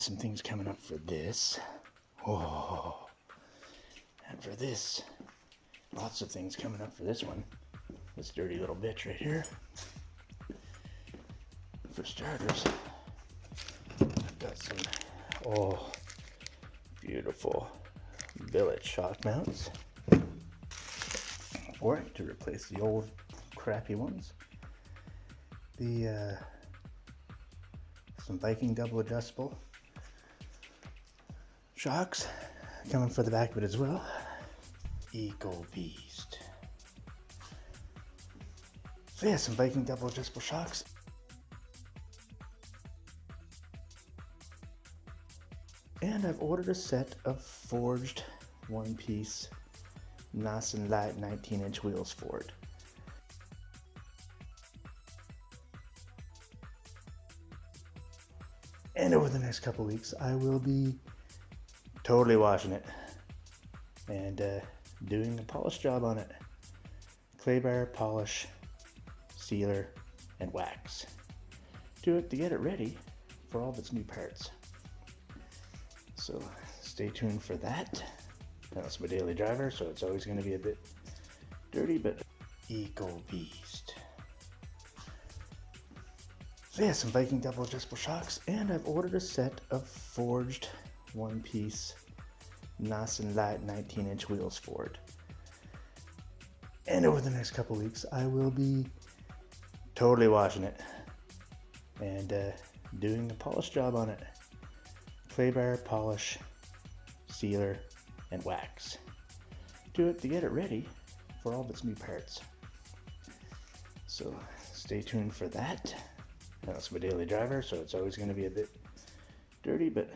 Some things coming up for this. Oh, and for this, lots of things coming up for this one. This dirty little bitch right here. For starters, I've got some, beautiful billet shock mounts for it to replace the old crappy ones. Some Viking double adjustable shocks coming for the back of it as well. Eco Beast. So yeah, some Viking double adjustable shocks. And I've ordered a set of forged one-piece nice and light 19-inch wheels for it. And over the next couple weeks, I will be totally washing it and doing a polish job on it. Clay bar, polish, sealer, and wax. Do it to get it ready for all of its new parts. So stay tuned for that. That's my daily driver, so it's always going to be a bit dirty, but Eco Beast. So yeah, some Viking double adjustable shocks, and I've ordered a set of forged one-piece nice and light 19-inch wheels for it. And over the next couple weeks, I will be totally washing it and doing a polish job on it. Clay bar, polish, sealer, and wax. Do it to get it ready for all of its new parts. So stay tuned for that. That's my daily driver, so it's always going to be a bit dirty, but